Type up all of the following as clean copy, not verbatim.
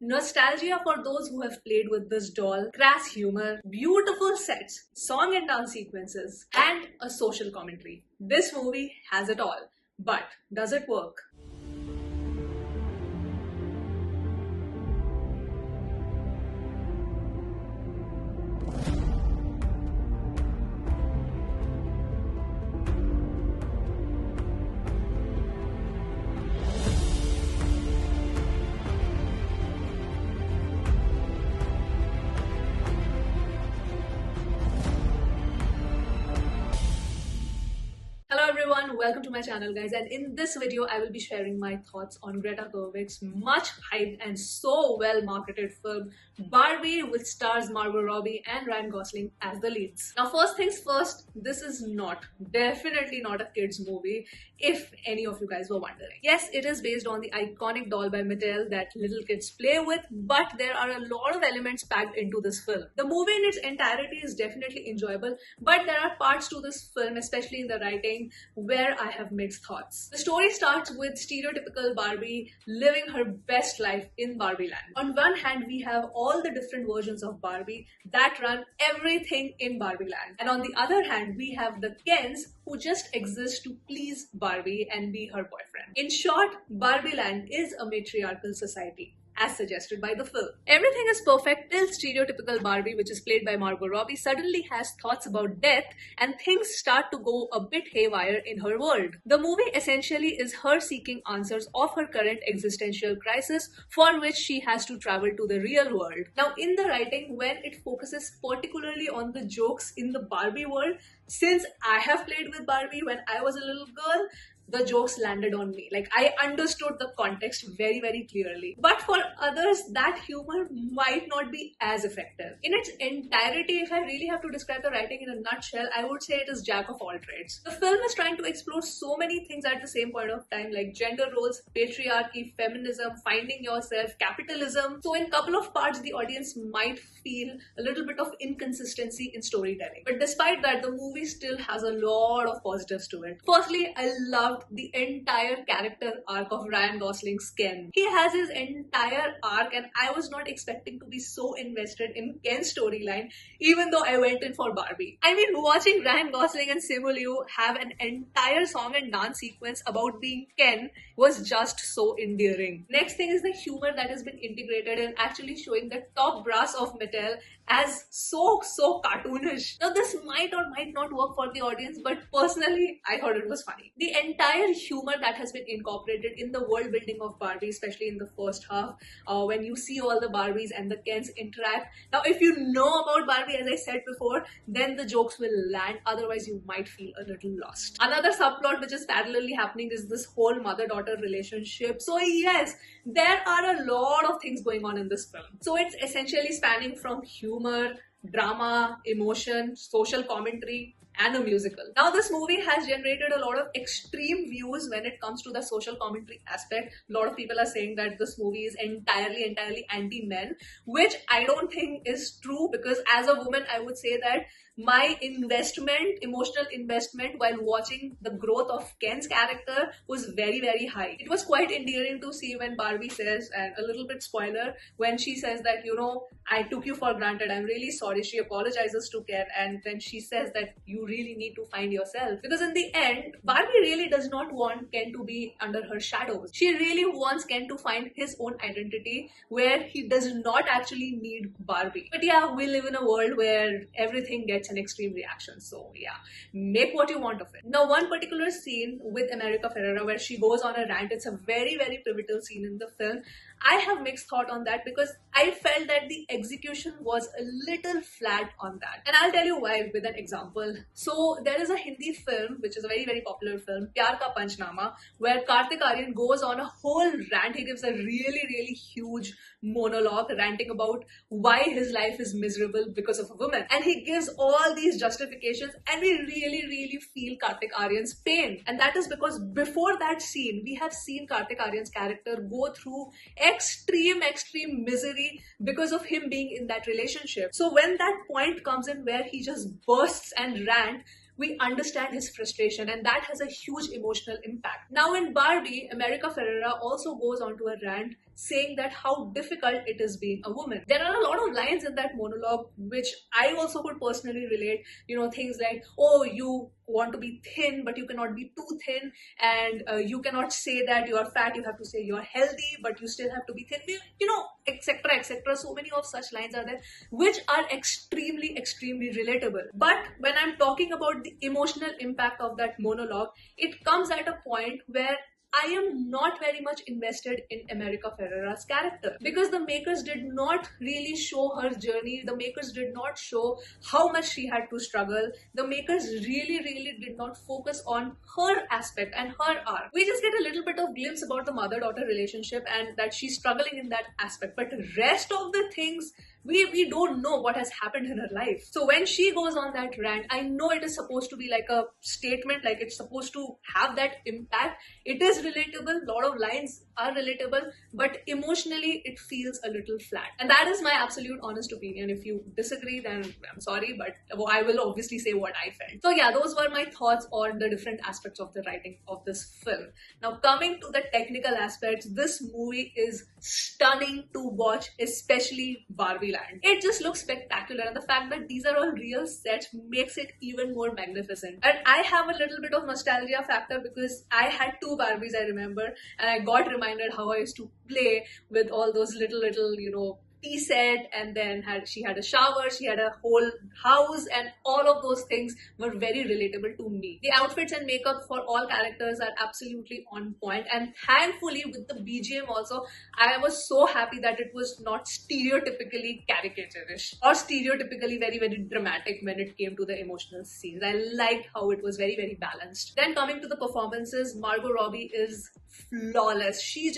Nostalgia for those who have played with this doll, crass humor, beautiful sets, song and dance sequences, and a social commentary. This movie has it all. But does it work? Hello everyone, welcome to my channel guys, and in this video I will be sharing my thoughts on Greta Gerwig's much hyped and so well marketed film Barbie, which stars Margot, Robbie and Ryan Gosling as the leads. Now first things first, this is definitely not a kids movie, if any of you guys were wondering. Yes, it is based on the iconic doll by Mattel that little kids play with, but there are a lot of elements packed into this film. The movie in its entirety is definitely enjoyable, but there are parts to this film, especially in the writing, where I have mixed thoughts. The story starts with stereotypical Barbie living her best life in Barbie land. On one hand, we have all the different versions of Barbie that run everything in Barbie land. And on the other hand, we have the Kens who just exist to please Barbie and be her boyfriend. In short, Barbie land is a matriarchal society, as suggested by the film. Everything is perfect till stereotypical Barbie, which is played by Margot Robbie, suddenly has thoughts about death and things start to go a bit haywire in her world. The movie essentially is her seeking answers of her current existential crisis, for which she has to travel to the real world. Now in the writing, when it focuses particularly on the jokes in the Barbie world, since I have played with Barbie when I was a little girl, the jokes landed on me. Like, I understood the context very, very clearly. But for others, that humor might not be as effective. In its entirety, if I really have to describe the writing in a nutshell, I would say it is jack of all trades. The film is trying to explore so many things at the same point of time, like gender roles, patriarchy, feminism, finding yourself, capitalism. So in a couple of parts, the audience might feel a little bit of inconsistency in storytelling. But despite that, the movie still has a lot of positives to it. Firstly, I love the entire character arc of Ryan Gosling's Ken. He has his entire arc and I was not expecting to be so invested in Ken's storyline, even though I went in for Barbie. I mean, watching Ryan Gosling and Simu Liu have an entire song and dance sequence about being Ken was just so endearing. Next thing is the humor that has been integrated and actually showing the top brass of Mattel as so cartoonish. Now this might or might not work for the audience, but personally I thought it was funny. The entire humor that has been incorporated in the world building of Barbie, especially in the first half, when you see all the Barbies and the Kens interact. Now if you know about Barbie, as I said before, then the jokes will land, otherwise you might feel a little lost. Another subplot which is parallelly happening is this whole mother-daughter relationship. So yes, there are a lot of things going on in this film. So it's essentially spanning from humor, drama, emotion, social commentary, and a musical. Now this movie has generated a lot of extreme views when it comes to the social commentary aspect. A lot of people are saying that this movie is entirely anti-men, which I don't think is true, because as a woman I would say that my emotional investment while watching the growth of Ken's character was very, very high. It was quite endearing to see when Barbie says, and a little bit spoiler, when she says that, you know, I took you for granted, I'm really sorry. She apologizes to Ken and then she says that you really need to find yourself. Because in the end, Barbie really does not want Ken to be under her shadows. She really wants Ken to find his own identity where he does not actually need Barbie. But yeah, we live in a world where everything gets an extreme reaction. So yeah, make what you want of it. Now one particular scene with America Ferrera where she goes on a rant, it's a very, very pivotal scene in the film. I have mixed thought on that because I felt that the execution was a little flat on that. And I'll tell you why with an example. So there is a Hindi film, which is a very, very popular film, Pyar Ka Panchnama, where Kartik Aaryan goes on a whole rant. He gives a really, really huge monologue ranting about why his life is miserable because of a woman. And he gives all these justifications and we really, really feel Kartik Aaryan's pain. And that is because before that scene, we have seen Kartik Aaryan's character go through extreme misery because of him being in that relationship. So when that point comes in where he just bursts and rant, we understand his frustration, and that has a huge emotional impact. Now in Barbie, America Ferrera also goes on to a rant saying that how difficult it is being a woman. There are a lot of lines in that monologue which I also could personally relate. Things like, oh, you want to be thin but you cannot be too thin, and you cannot say that you are fat, you have to say you are healthy but you still have to be thin, etc, etc. So many of such lines are there which are extremely relatable. But when I'm talking about the emotional impact of that monologue, it comes at a point where I am not very much invested in America Ferrera's character, because the makers did not really show her journey. The makers did not show how much she had to struggle. The makers really did not focus on her aspect and her arc. We just get a little bit of glimpse about the mother-daughter relationship and that she's struggling in that aspect. But the rest of the things, we don't know what has happened in her life. So when she goes on that rant, I know it is supposed to be like a statement, like it's supposed to have that impact. It is relatable, a lot of lines are relatable, but emotionally it feels a little flat. And that is my absolute honest opinion. If you disagree, then I'm sorry, but I will obviously say what I felt. So yeah, those were my thoughts on the different aspects of the writing of this film. Now coming to the technical aspects, this movie is stunning to watch, especially Barbie Land. It just looks spectacular, and the fact that these are all real sets makes it even more magnificent. And I have a little bit of nostalgia factor because I had two Barbies, I remember, and I got reminded how I used to play with all those little tea set, and then she had a shower, she had a whole house, and all of those things were very relatable to me. The outfits and makeup for all characters are absolutely on point, and thankfully with the BGM also, I was so happy that it was not stereotypically caricaturish or stereotypically very dramatic when it came to the emotional scenes. I liked how it was very balanced. Then coming to the performances, Margot Robbie is flawless. She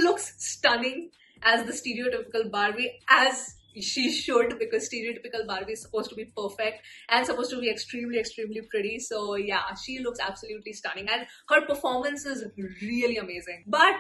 looks stunning as the stereotypical Barbie, as she should, because stereotypical Barbie is supposed to be perfect and supposed to be extremely pretty. So yeah, she looks absolutely stunning, and her performance is really amazing. But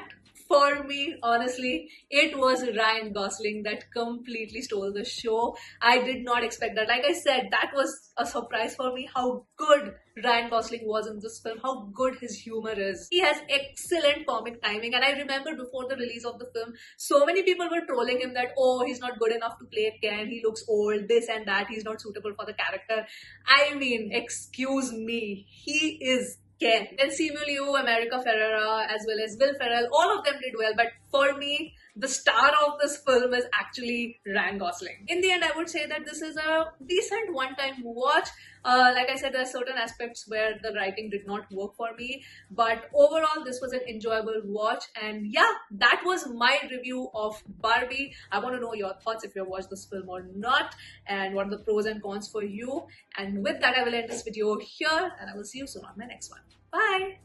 for me, honestly, it was Ryan Gosling that completely stole the show. I did not expect that. Like I said, that was a surprise for me, how good Ryan Gosling was in this film, how good his humor is. He has excellent comic timing, and I remember before the release of the film, so many people were trolling him that, oh, he's not good enough to play Ken, he looks old, this and that, he's not suitable for the character. I mean, excuse me, he is Ken. Then Simu Liu, America Ferrera, as well as Will Ferrell, all of them did well, but for me, the star of this film is actually Ryan Gosling. In the end, I would say that this is a decent one-time watch. Like I said, there are certain aspects where the writing did not work for me, but overall, this was an enjoyable watch. And yeah, that was my review of Barbie. I want to know your thoughts if you have watched this film or not, and what are the pros and cons for you. And with that, I will end this video here, and I will see you soon on my next one. Bye!